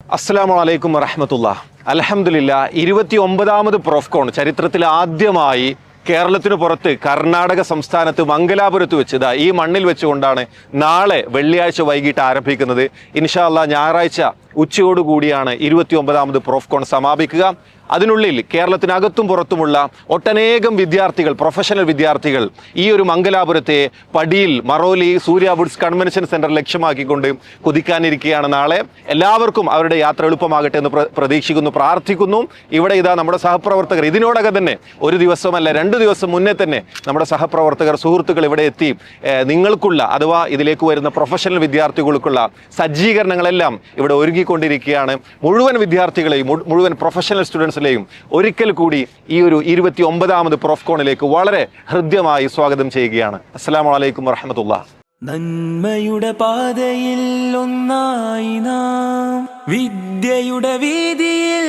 അസ്സലാമു അലൈക്കും വറഹ്മത്തുള്ളാഹി. അൽഹംദുലില്ലാഹ് 29ാമത് പ്രോഫ്കോൺ ചരിത്രത്തിൽ ആദ്യമായി കേരളത്തിന് പുറത്ത് കർണാടക സംസ്ഥാനത്ത് മംഗലാപുരത്ത് വെച്ചത് ഈ മണ്ണിൽ വെച്ചുകൊണ്ടാണ് നാളെ വെള്ളിയാഴ്ച വൈകിട്ട് ആരംഭിക്കുന്നത്. ഇൻഷാ അല്ലാഹ് ഞായറാഴ്ച ഉച്ചയോടുകൂടിയാണ് 29ാമത് പ്രോഫ്കോൺ സമാപിക്കുക. അതിനുള്ളിൽ കേരളത്തിനകത്തും പുറത്തുമുള്ള ഒട്ടനേകം വിദ്യാർത്ഥികൾ, പ്രൊഫഷണൽ വിദ്യാർത്ഥികൾ ഈ ഒരു മംഗലാപുരത്തെ പടിയിൽ മറോലി സൂര്യ വുഡ്സ് കൺവെൻഷൻ സെന്റർ ലക്ഷ്യമാക്കിക്കൊണ്ട് കുതിക്കാനിരിക്കുകയാണ്. നാളെ എല്ലാവർക്കും അവരുടെ യാത്ര എളുപ്പമാകട്ടെ എന്ന് പ്രതീക്ഷിക്കുന്നു, പ്രാർത്ഥിക്കുന്നു. ഇവിടെ ഇതാ നമ്മുടെ സഹപ്രവർത്തകർ ഇതിനോടകം തന്നെ ഒരു ദിവസമല്ല 2 ദിവസം മുന്നേ തന്നെ നമ്മുടെ സഹപ്രവർത്തകർ, സുഹൃത്തുക്കൾ ഇവിടെ എത്തി നിങ്ങൾക്കുള്ള അഥവാ ഇതിലേക്ക് വരുന്ന പ്രൊഫഷണൽ വിദ്യാർത്ഥികൾക്കുള്ള സജ്ജീകരണങ്ങളെല്ലാം ഇവിടെ ഒരുക്കിക്കൊണ്ടിരിക്കുകയാണ്. മുഴുവൻ വിദ്യാർത്ഥികളെയും, മുഴുവൻ പ്രൊഫഷണൽ സ്റ്റുഡൻസിലെയും ഒരിക്കൽ കൂടി ഈ ഒരു 29ാമത് പ്രോഫ്കോണിലേക്ക് വളരെ ഹൃദ്യമായി സ്വാഗതം ചെയ്യുകയാണ്. അസ്സലാമു അലൈക്കും വറഹ്മത്തുള്ളാഹി. നന്മയുടെ പാതയിൽ ഒന്നായി നാം വിദ്യയുടെ വീതിയിൽ